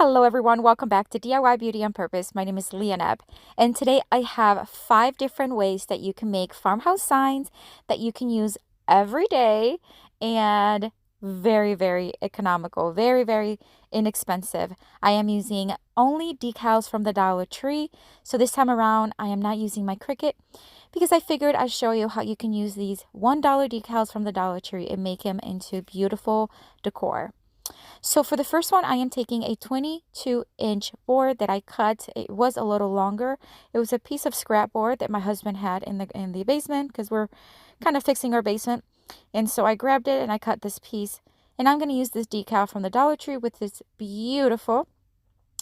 Hello everyone, welcome back to DIY Beauty on Purpose. My name is Leoneb, and today I have 5 different ways that you can make farmhouse signs that you can use every day and very economical, very inexpensive. I am using only decals from the Dollar Tree, so this time around I am not using my Cricut because I figured I'd show you how you can use these $1 decals from the Dollar Tree and make them into beautiful decor. So for the first one, I am taking a 22-inch board that I cut. It was a little longer. It was a piece of scrap board that my husband had in the basement because we're kind of fixing our basement. And so I grabbed it and I cut this piece. And I'm going to use this decal from the Dollar Tree with this beautiful,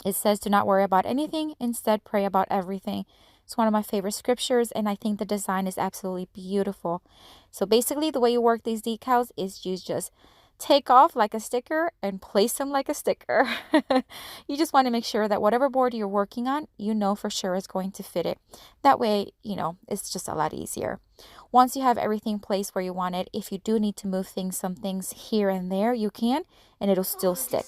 it says, "Do not worry about anything, instead pray about everything." It's one of my favorite scriptures, and I think the design is absolutely beautiful. So basically the way you work these decals is you just take off like a sticker and place them like a sticker. You just want to make sure that whatever board you're working on, you know for sure is going to fit it. That way, it's just a lot easier. Once you have everything placed where you want it, if you do need to move some things here and there, you can, and it'll still stick.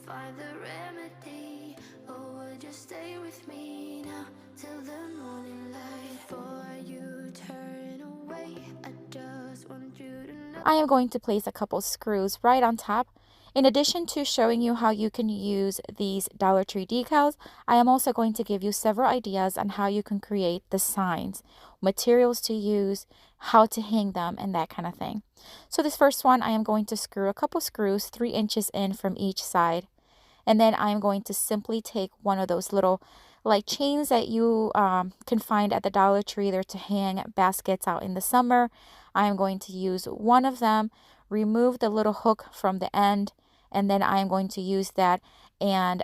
Find the remedy, or would you stay with me now till the morning light? Before you turn away, I just want you to know I am going to place a couple screws right on top. In addition to showing you how you can use these Dollar Tree decals, I am also going to give you several ideas on how you can create the signs, materials to use, how to hang them, and that kind of thing. So this first one, I am going to screw a couple screws 3 inches in from each side. And then I'm going to simply take one of those little like chains that you can find at the Dollar Tree there to hang baskets out in the summer. I am going to use one of them, remove the little hook from the end, and then I am going to use that and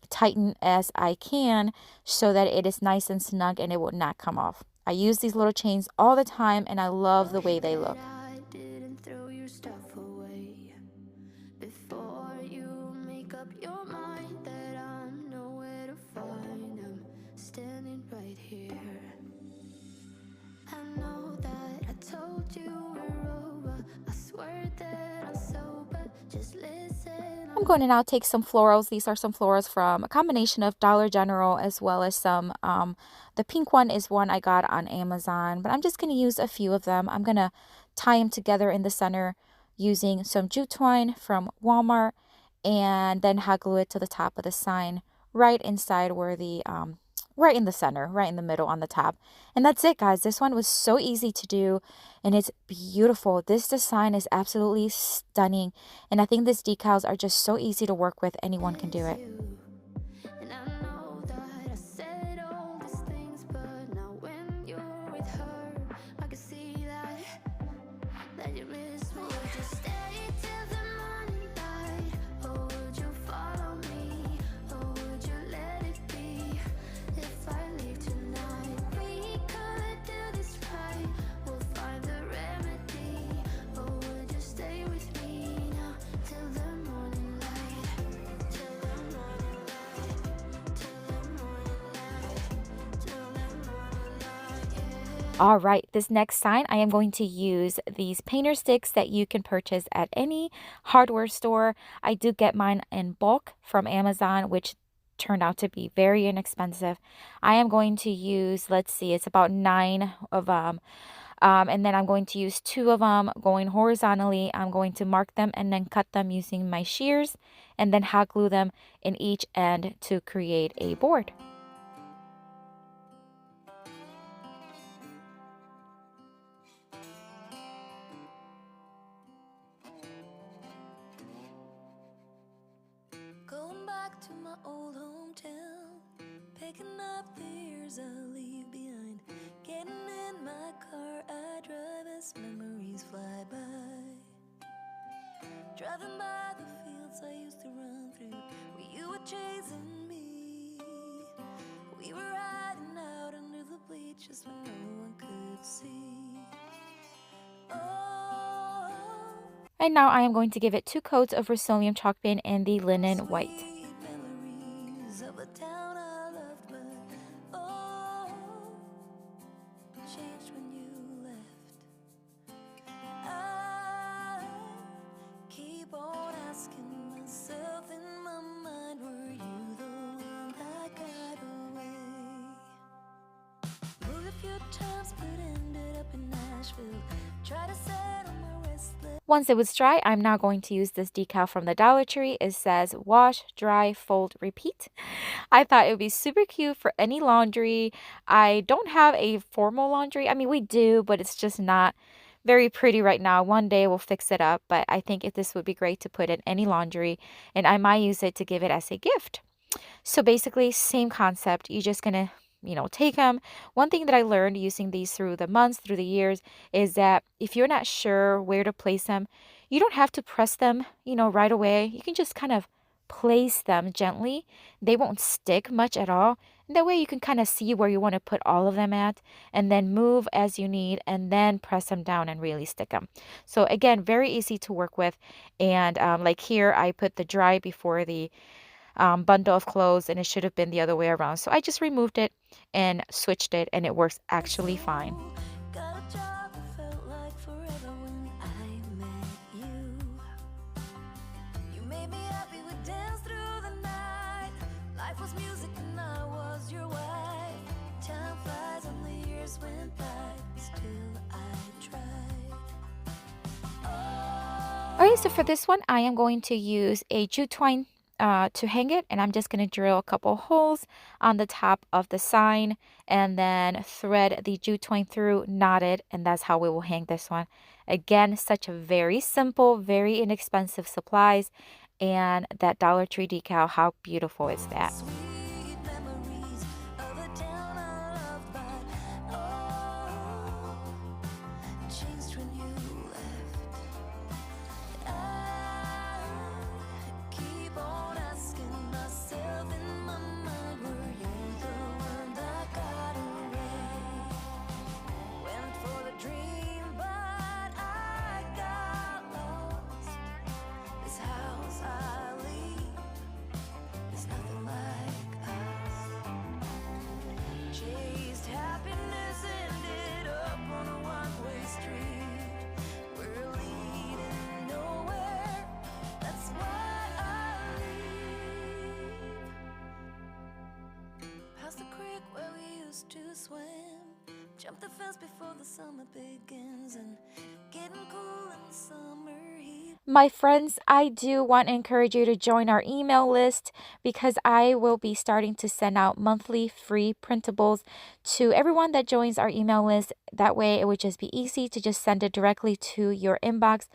tighten as I can so that it is nice and snug and it will not come off. I use these little chains all the time and I love the way they look. I didn't throw your stuff away before you make up your mind that I'm nowhere to find. I'm standing right here. I know that I told you we're over. I swear that I'm sober. Just listen. I'm going to now take some florals. These are some florals from a combination of Dollar General as well as some, the pink one is one I got on Amazon, but I'm just going to use a few of them. I'm going to tie them together in the center using some jute twine from Walmart and then hot glue it to the top of the sign right inside where the, right in the center, right in the middle on the top. And that's it, guys. This one was so easy to do and it's beautiful. This design is absolutely stunning. And I think these decals are just so easy to work with. Anyone can do it. And I know that I said all these things, but now when you're with her, I can see that you miss me. Would you stay till the morning light, or would you follow me, or would you let it be? If I leave tonight, we could do this right. We'll find the remedy, or would you stay with me now till the morning light? Till the morning light, till the morning light, till the morning light, yeah. All right, this next sign, I am going to use these painter sticks that you can purchase at any hardware store. I do get mine in bulk from Amazon, which turned out to be very inexpensive. I am going to use, let's see, it's about 9 of them. And then I'm going to use 2 of them going horizontally. I'm going to mark them and then cut them using my shears and then hot glue them in each end to create a board. Going back to my old hometown, picking up the years I leave behind. Getting in my car, I drive as memories fly by. Driving by the fields I used to run through, where you were chasing me. We were riding out under the bleachers when no one could see. Oh, And now I am going to give it 2 coats of Rust-Oleum chalk paint in the linen white. sweet memories of a town I loved, but oh, asking myself in my mind, were you the one that got away? Moved a few times but ended up in Nashville. Try to settle my restless. Once it was dry, I'm now going to use this decal from the Dollar Tree. It says wash, dry, fold, repeat. I thought it would be super cute for any laundry. I don't have a formal laundry. I mean, we do, but it's just not very pretty right now. One day we'll fix it up, but I think if this would be great to put in any laundry, and I might use it to give it as a gift. So basically, same concept. You're just gonna, take them. One thing that I learned using these through the months, through the years, is that if you're not sure where to place them, you don't have to press them, right away. You can just kind of place them gently. They won't stick much at all. And that way you can kind of see where you want to put all of them at, and then move as you need, and then press them down and really stick them. So again, very easy to work with. And like here, I put the dry before the bundle of clothes, and it should have been the other way around. So I just removed it and switched it, and it works actually fine. Got a job that felt like forever when I met you. You made me happy, we danced through the night. Life was music and I was your wife. Time flies and the years went by, still I tried. Alright, so for this one, I am going to use a jute twine to hang it, and I'm just going to drill a couple holes on the top of the sign and then thread the jute twine through, knot it, and that's how we will hang this one. Again, such a very simple, very inexpensive supplies, and that Dollar Tree decal, how beautiful is that? Sweet memories of a town I loved, but oh, changed when you left. I keep on asking myself in my mind, were you the one that got away? Went for the dream, but I got lost. This house I leave is nothing like us. Chased happiness, ended up on a one-way street. We're leading nowhere, that's why I leave. Past the creek where we used to swim, jump the fence before the summer begins, and getting cool in the summer heat. My friends, I do want to encourage you to join our email list, because I will be starting to send out monthly free printables to everyone that joins our email list. That way it would just be easy to just send it directly to your inbox.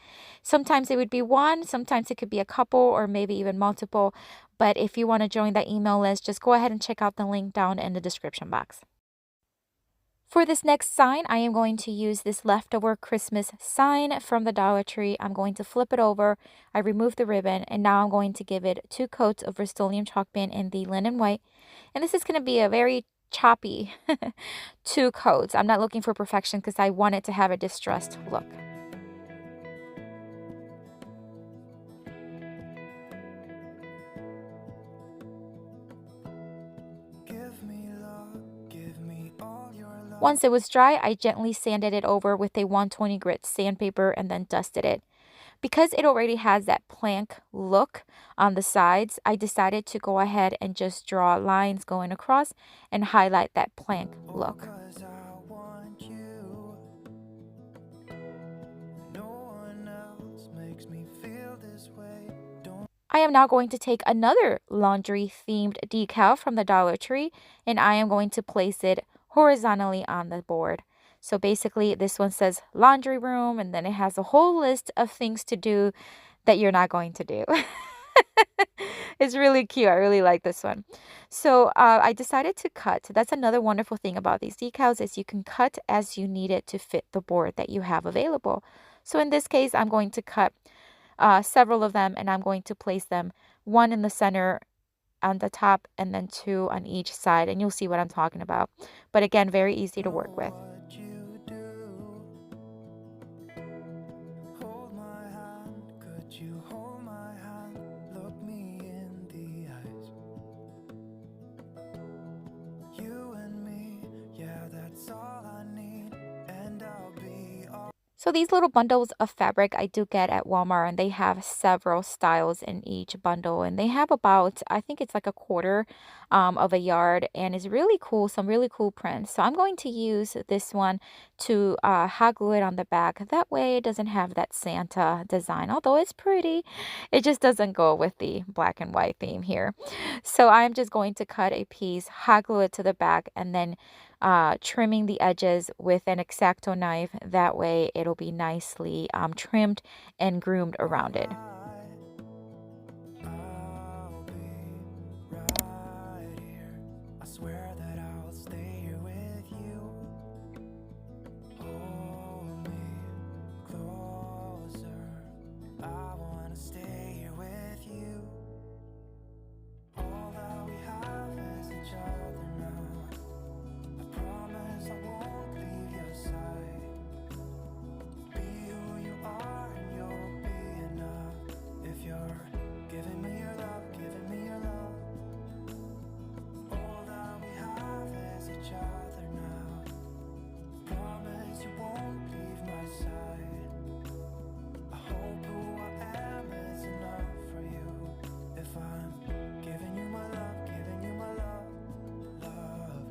Sometimes it would be one, sometimes it could be a couple, or maybe even multiple. But if you want to join that email list, just go ahead and check out the link down in the description box. For this next sign, I am going to use this leftover Christmas sign from the Dollar Tree. I'm going to flip it over. I removed the ribbon, and now I'm going to give it 2 coats of Rust-Oleum chalk paint in the linen white. And this is going to be a very choppy 2 coats. I'm not looking for perfection because I want it to have a distressed look. Once it was dry, I gently sanded it over with a 120 grit sandpaper and then dusted it. Because it already has that plank look on the sides, I decided to go ahead and just draw lines going across and highlight that plank look. I am now going to take another laundry themed decal from the Dollar Tree, and I am going to place it horizontally on the board. So basically this one says laundry room, and then it has a whole list of things to do that you're not going to do. It's really cute. I really like this one. So I decided to cut. That's another wonderful thing about these decals, is you can cut as you need it to fit the board that you have available. So in this case, I'm going to cut several of them, and I'm going to place them, one in the center on the top and then 2 on each side, and you'll see what I'm talking about. But again, very easy to work with. So these little bundles of fabric I do get at Walmart, and they have several styles in each bundle, and they have about, I think it's like a quarter of a yard, and it's really cool, some really cool prints. So I'm going to use this one to hot glue it on the back. That way it doesn't have that Santa design, although it's pretty. It just doesn't go with the black and white theme here. So I'm just going to cut a piece, hot glue it to the back, and then trimming the edges with an X-Acto knife. That way it'll be nicely trimmed and groomed around it. I'll be right here. I swear that I'll stay here with you. Hold me closer. I wanna stay here with you. All that we have is each other now. I promise I won't leave your side. Be who you are and you'll be enough. If you're giving me your love, giving me your love. All that we have is each other now. Promise you won't leave my side. I hope who I am is enough for you. If I'm giving you my love, giving you my love, love.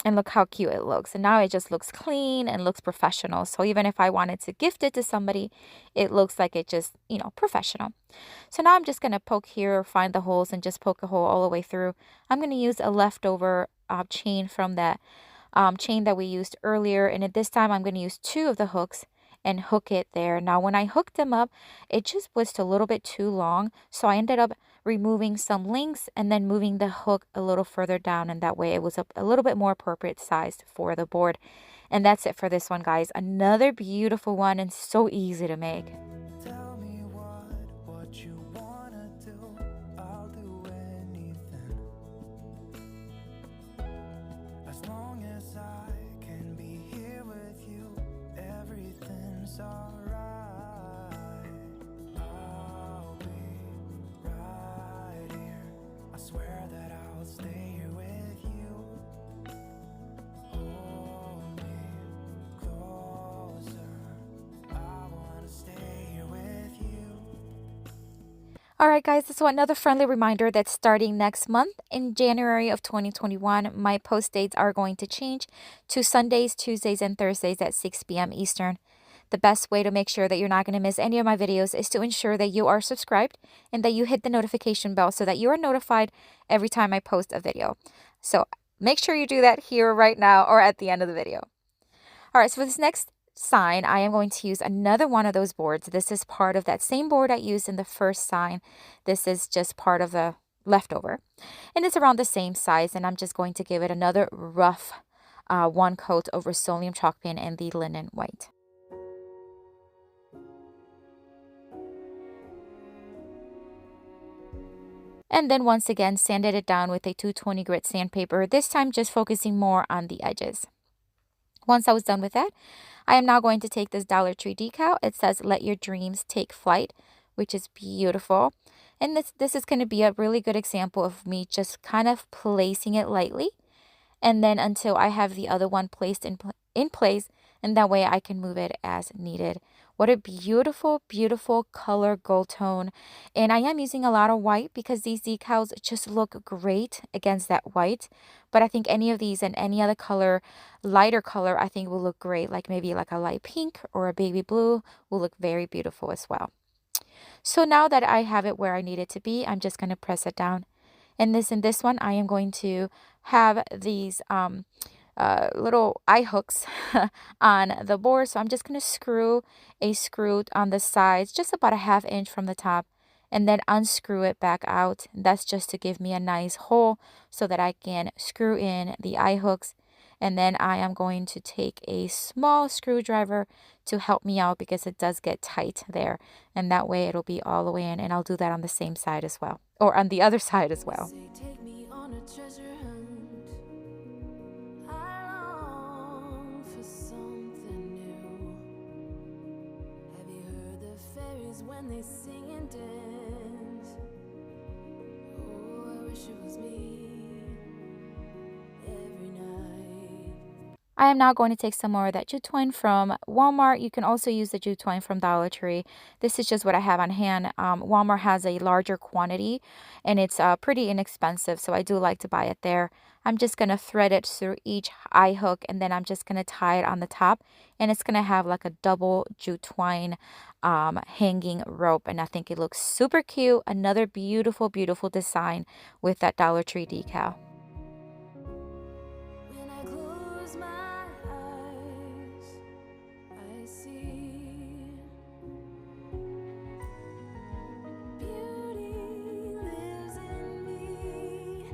And look how cute it looks. And now it just looks clean and looks professional. So even if I wanted to gift it to somebody, it looks like it just, professional. So now I'm just going to poke here, find the holes, and just poke a hole all the way through. I'm going to use a leftover chain from that chain that we used earlier. And at this time, I'm going to use 2 of the hooks and hook it there. Now, when I hooked them up, it just was a little bit too long. So I ended up removing some links and then moving the hook a little further down. And that way it was a little bit more appropriate sized for the board. And that's it for this one, guys. Another beautiful one and so easy to make. Tell me what you wanna do. I'll do anything. As long as I can be here with you, everything's alright. I'll be right here. I swear that I'll stay here with you. Hold me closer. I wanna stay here with you. All right, guys, so another friendly reminder that starting next month in January of 2021, my post dates are going to change to Sundays, Tuesdays, and Thursdays at 6 p.m. Eastern. The best way to make sure that you're not going to miss any of my videos is to ensure that you are subscribed and that you hit the notification bell so that you are notified every time I post a video. So make sure you do that here right now or at the end of the video. All right, so for this next sign, I am going to use another one of those boards. This is part of that same board I used in the first sign. This is just part of the leftover. And it's around the same size, and I'm just going to give it another rough one coat of Rust-Oleum chalk paint and the linen white. And then once again, sanded it down with a 220 grit sandpaper, this time just focusing more on the edges. Once I was done with that, I am now going to take this Dollar Tree decal. It says, "Let your dreams take flight," which is beautiful. And this is going to be a really good example of me just kind of placing it lightly. And then until I have the other one placed in place, and that way I can move it as needed. What a beautiful, beautiful color gold tone. And I am using a lot of white because these decals just look great against that white. But I think any of these and any other color, lighter color, I think will look great. Like maybe like a light pink or a baby blue will look very beautiful as well. So now that I have it where I need it to be, I'm just going to press it down. And this one, I am going to have these little eye hooks on the board. So I'm just going to screw a screw on the sides, just about a ½ inch from the top, and then unscrew it back out. That's just to give me a nice hole so that I can screw in the eye hooks. And then I am going to take a small screwdriver to help me out because it does get tight there. And that way it'll be all the way in. And I'll do that on the same side as well, or on the other side as well. Take me on a treasure hunt. I long for something new. Have you heard the fairies when they sing and dance? I am now going to take some more of that jute twine from Walmart. You can also use the jute twine from Dollar Tree. This is just what I have on hand. Walmart has a larger quantity and it's pretty inexpensive, so I do like to buy it there. I'm just going to thread it through each eye hook and then I'm just going to tie it on the top, and it's going to have like a double jute twine hanging rope, and I think it looks super cute. Another beautiful, beautiful design with that Dollar Tree decal. When I close my eyes, I see beauty lives in me.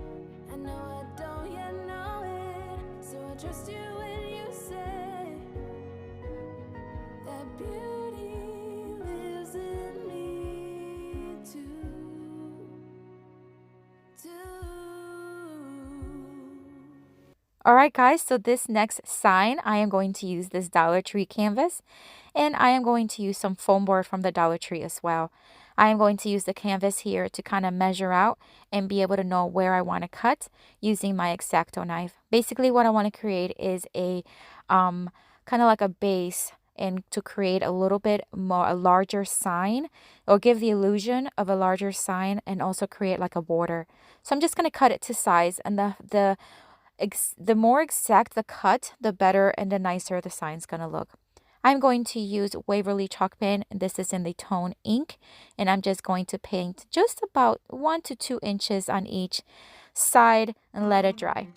I know I don't yet know it, so I trust you when you say that beauty lives in me too. Alright guys, so this next sign, I am going to use this Dollar Tree canvas, and I am going to use some foam board from the Dollar Tree as well. I am going to use the canvas here to kind of measure out and be able to know where I want to cut using my X-Acto knife. Basically what I want to create is a kind of like a base, and to create a little bit more a larger sign, or give the illusion of a larger sign, and also create like a border. So I'm just going to cut it to size, and the more exact the cut, the better and the nicer the sign's going to look. I'm going to use Waverly chalk pen, and this is in the tone ink, and I'm just going to paint just about 1 to 2 inches on each side and let it dry.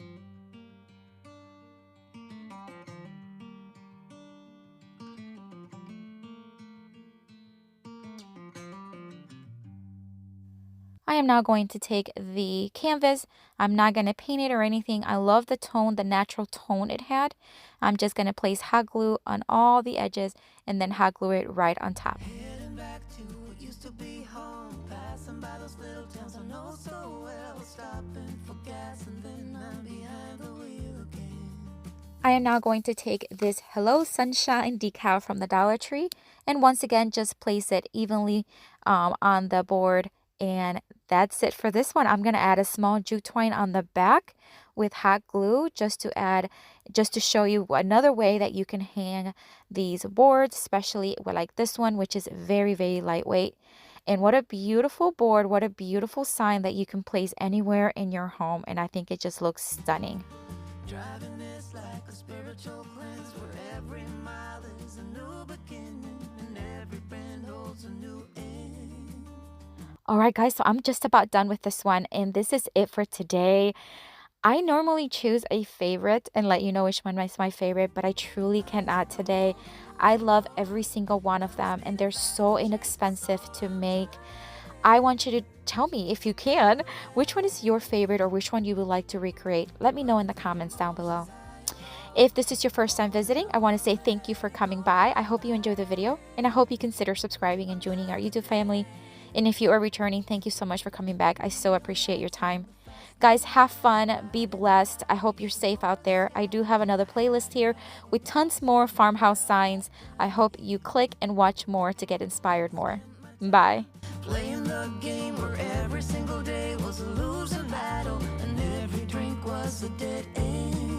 I am now going to take the canvas. I'm not going to paint it or anything. I love the tone, the natural tone it had. I'm just going to place hot glue on all the edges and then hot glue it right on top. Heading back to what used to be home, passing by those little towns I know so well, stopping for gas and then I'm behind the wheel again. I am now going to take this Hello Sunshine decal from the Dollar Tree, and once again just place it evenly on the board, and that's it for this one. I'm going to add a small jute twine on the back with hot glue just to show you another way that you can hang these boards, especially like this one, which is very, very lightweight. And what a beautiful board, what a beautiful sign that you can place anywhere in your home, and I think it just looks stunning. Driving this like a spiritual cleanse, where every mile is a new beginning and every bend holds a new end. Alright guys, so I'm just about done with this one, and this is it for today. I normally choose a favorite and let you know which one is my favorite, but I truly cannot today. I love every single one of them, and they're so inexpensive to make. I want you to tell me, if you can, which one is your favorite or which one you would like to recreate. Let me know in the comments down below. If this is your first time visiting, I want to say thank you for coming by. I hope you enjoyed the video, and I hope you consider subscribing and joining our YouTube family. And if you are returning, thank you so much for coming back. I so appreciate your time. Guys, have fun, be blessed. I hope you're safe out there. I do have another playlist here with tons more farmhouse signs. I hope you click and watch more to get inspired more. Bye. Playing the game where every single day was a losing battle and every drink was a dead end.